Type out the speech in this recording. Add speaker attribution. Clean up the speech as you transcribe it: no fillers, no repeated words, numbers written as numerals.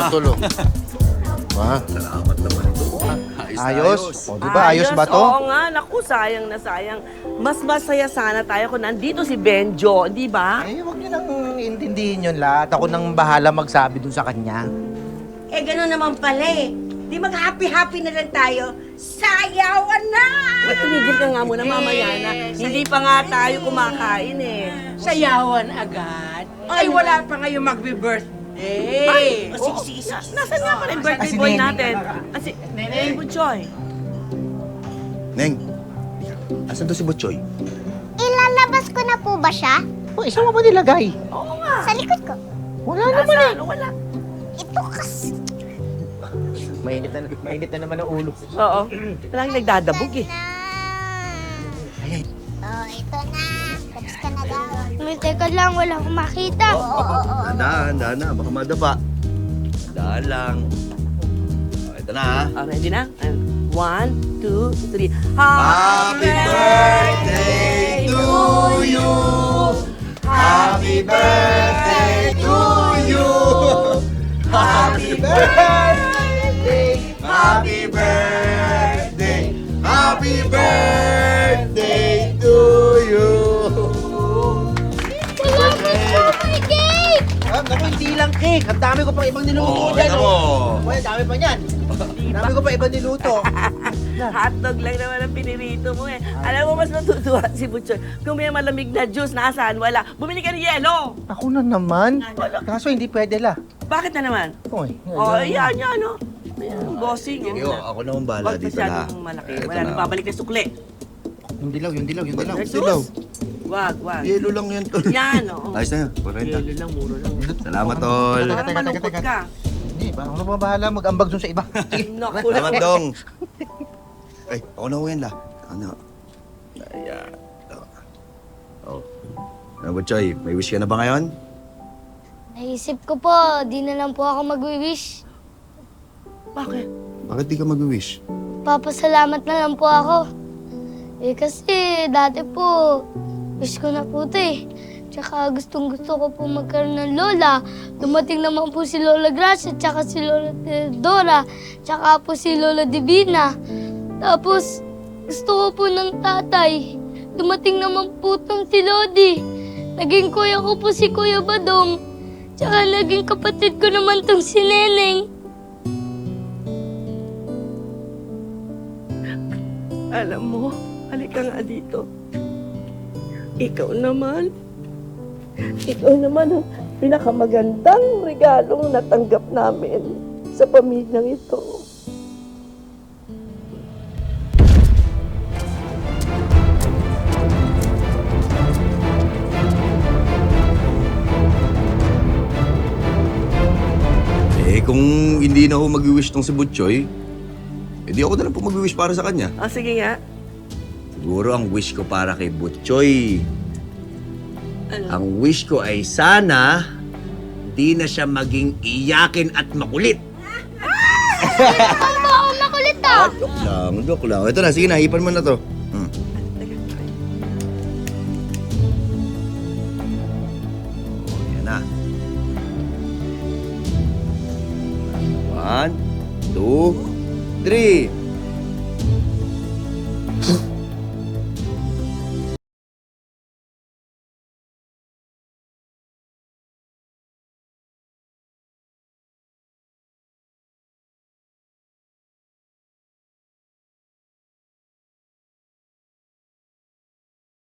Speaker 1: tulo. Ha?
Speaker 2: Salamat naman ito.
Speaker 1: Ayos. O, di ba? Ayos ba to?
Speaker 3: Oo nga, naku, sayang na sayang. Mas masaya sana tayo kung nandito si Benjo, di ba?
Speaker 1: Eh, huwag niyo nang intindihin yun lahat. Ako nang bahala magsabi dun sa kanya.
Speaker 4: Eh, gano'n naman pala eh. Di mag-happy-happy na lang tayo. Sayawan na!
Speaker 3: Tumigil ka nga muna, mamaya na. Hindi pa nga tayo kumakain eh.
Speaker 4: Sayawan agad? Ay, wala pa ngayon magbe-birthday.
Speaker 3: Ay! Sige, Nasaan nga pala yung birthday
Speaker 1: si
Speaker 3: boy
Speaker 1: Neng.
Speaker 3: natin? Si Neng Butchoy.
Speaker 2: Neng, asan to si Butchoy?
Speaker 5: Ilalabas ko na po ba siya?
Speaker 1: O, isa mo ba nilagay?
Speaker 3: Oo nga.
Speaker 5: Sa likod ko.
Speaker 1: Wala naman eh.
Speaker 3: Nasaan? Wala.
Speaker 5: Ito kasi.
Speaker 1: Mainit na naman ang ulo.
Speaker 3: Oo. Parang nagdadabog eh.
Speaker 1: Ay,
Speaker 5: Oh, ito na. Tapos ka na daw. May teka lang, wala akong makita.
Speaker 2: Handa na. Baka madapa. Daan lang. Ito na ha.
Speaker 3: Ready na? 1, 2, 3.
Speaker 2: Happy birthday to you! Happy birthday to you! Happy birthday! Happy birthday! Happy birthday to you!
Speaker 5: May cake!
Speaker 1: naku, hindi lang cake. Ang dami ko pang ibang niluto dyan.
Speaker 2: kita mo.
Speaker 1: Ang dami pa niyan. Ang dami ko pa ibang niluto.
Speaker 3: Hotdog lang naman ang pinirito mo eh. Alam mo, mas natutuwa si Butchoy. Kung may malamig na juice, nasaan? Wala. Bumili ka ng yelo.
Speaker 1: Ako na naman. Kaso hindi pwede la.
Speaker 3: Bakit na naman?
Speaker 1: Oy,
Speaker 3: Oh, yan, no? Ayan, bossing.
Speaker 2: Yo, ako na ang bahala
Speaker 3: Huwag
Speaker 2: dito na.
Speaker 3: masyadong malaki.
Speaker 2: Ito
Speaker 3: Wala
Speaker 2: na.
Speaker 3: nang babalik na sukli.
Speaker 1: yung dilaw.
Speaker 3: Versus?
Speaker 2: Dilaw.
Speaker 3: Wag.
Speaker 2: Yelo lang yan, tol.
Speaker 3: Yan, oo.
Speaker 2: Ayos na yan. 40.
Speaker 3: Yelo lang, muro lang.
Speaker 2: Salamat, tol.
Speaker 3: Parang malungkot ka.
Speaker 1: Hindi, parang ako na bahala mag-ambag dun sa iba.
Speaker 3: Naku,
Speaker 2: Salamat, dong. Ay, ako na uwi yan, la. Ano? Ayan. Oh. Ano ba, Choy? May wish ka na ba ngayon?
Speaker 5: Naisip ko po, di na lang po ako mag-wish.
Speaker 3: Bakit?
Speaker 2: Bakit di ka mag-wish?
Speaker 5: Papasalamat na lang po ako. Eh kasi dati po, wish ko na po ito eh. Tsaka gustong gusto ko po magkaroon ng lola. Dumating naman po si Lola Gracia, tsaka si Lola Teodora, tsaka po si Lola Divina. Tapos gusto ko po ng tatay. Dumating naman po tong si Lodi. Naging kuya ko po si Kuya Badong. Tsaka naging kapatid ko naman tong si Neneng.
Speaker 3: Alam mo, halika nga dito. Ikaw naman ang pinakamagandang regalong natanggap namin sa pamilyang ito.
Speaker 2: Eh, kung hindi na ako mag-wish tong si Butchoy, edi ako na lang po mag-wish para sa kanya.
Speaker 3: Ah, sige nga.
Speaker 2: Siguro ang wish ko para kay Butchoy,
Speaker 3: Ano?
Speaker 2: ang wish ko ay sana di na siya maging iyakin at makulit.
Speaker 5: Ano ba ako makulit ah?
Speaker 2: Joke lang. Ito na, sige na, hipan mo na to. Yan na. 1, 2, 3.